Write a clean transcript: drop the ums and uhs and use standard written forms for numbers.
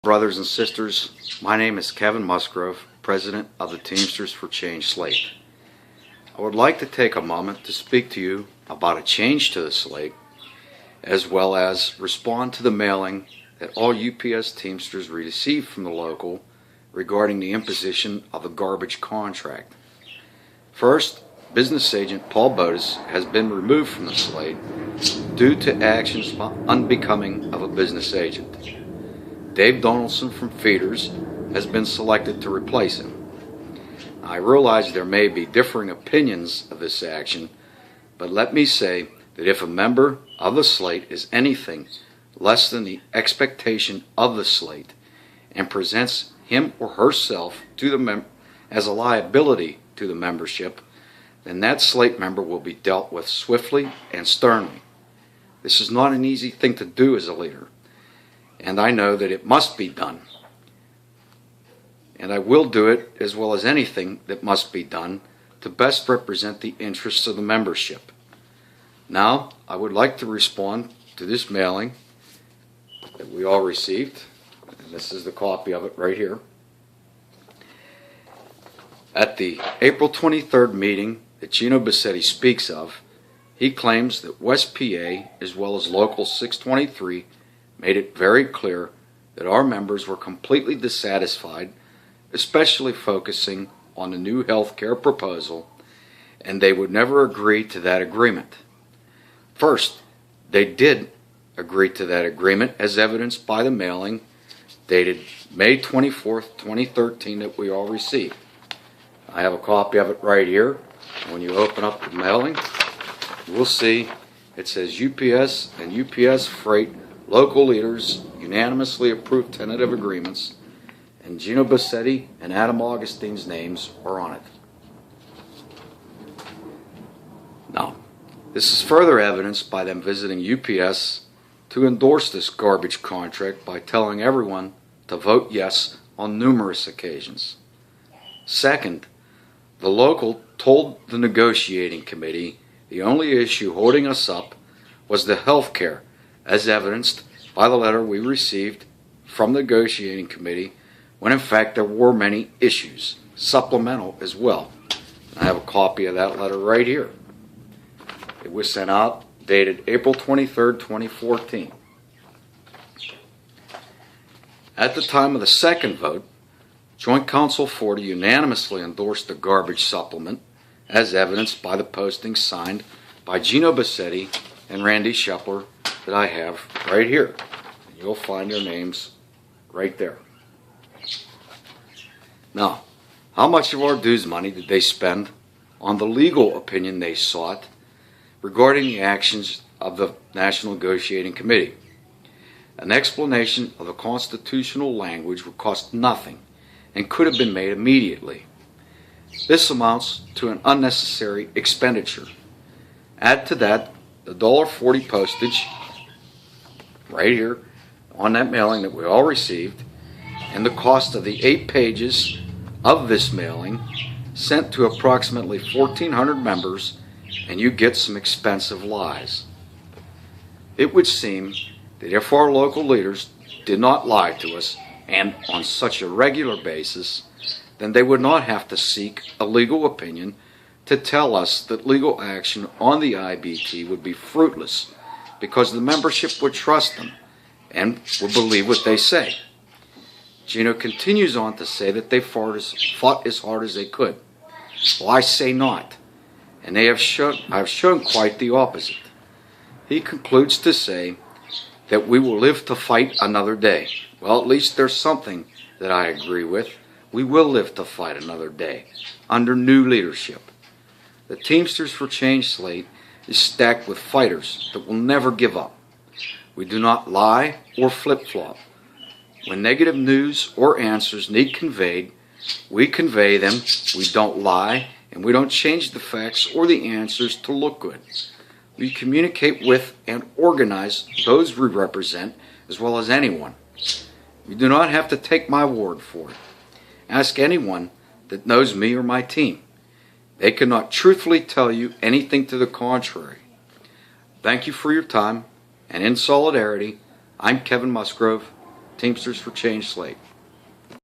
Brothers and sisters, my name is Kevin Musgrove, President of the Teamsters for Change Slate. I would like to take a moment to speak to you about a change to the Slate, as well as respond to the mailing that all UPS Teamsters received from the local regarding the imposition of a garbage contract. First, business agent Paul Bodas has been removed from the Slate due to actions unbecoming of a business agent. Dave Donaldson from Feeders has been selected to replace him. I realize there may be differing opinions of this action, but let me say that if a member of the Slate is anything less than the expectation of the Slate and presents him or herself to the as a liability to the membership, then that Slate member will be dealt with swiftly and sternly. This is not an easy thing to do as a leader, and I know that it must be done. And I will do it as well as anything that must be done to best represent the interests of the membership. Now, I would like to respond to this mailing that we all received, and this is the copy of it right here. At the April 23rd meeting that Gino Bassetti speaks of, he claims that West PA, as well as Local 623, made it very clear that our members were completely dissatisfied, especially focusing on the new health care proposal, and they would never agree to that agreement. First, they did agree to that agreement as evidenced by the mailing dated May 24th, 2013 that we all received. I have a copy of it right here. When you open up the mailing, we'll see it says UPS and UPS Freight local leaders unanimously approved tentative agreements, and Gino Bassetti and Adam Augustine's names are on it. Now, this is further evidenced by them visiting UPS to endorse this garbage contract by telling everyone to vote yes on numerous occasions. Second, the local told the negotiating committee the only issue holding us up was the health care, as evidenced by the letter we received from the negotiating committee, when in fact there were many issues, supplemental as well. I have a copy of that letter right here. It was sent out, dated April 23rd, 2014. At the time of the second vote, Joint Council 40 unanimously endorsed the garbage supplement, as evidenced by the posting signed by Gino Bassetti and Randy Shepler that I have right here. You'll find their names right there. Now, how much of our dues money did they spend on the legal opinion they sought regarding the actions of the National Negotiating Committee? An explanation of the constitutional language would cost nothing and could have been made immediately. This amounts to an unnecessary expenditure. Add to that the $1.40 postage right here on that mailing that we all received, and the cost of the 8 pages of this mailing sent to approximately 1,400 members, and you get some expensive lies. It would seem that if our local leaders did not lie to us, and on such a regular basis, then they would not have to seek a legal opinion to tell us that legal action on the IBT would be fruitless because the membership would trust them and would believe what they say. Gino continues on to say that they fought as hard as they could. Well, I say not, and I've shown quite the opposite. He concludes to say that we will live to fight another day. Well, at least there's something that I agree with. We will live to fight another day under new leadership. The Teamsters for Change Slate is stacked with fighters that will never give up. We do not lie or flip-flop. When negative news or answers need conveyed, we convey them. We don't lie, and we don't change the facts or the answers to look good. We communicate with and organize those we represent as well as anyone. You do not have to take my word for it. Ask anyone that knows me or my team. They cannot truthfully tell you anything to the contrary. Thank you for your time, and in solidarity, I'm Kevin Musgrove, Teamsters for Change Slate.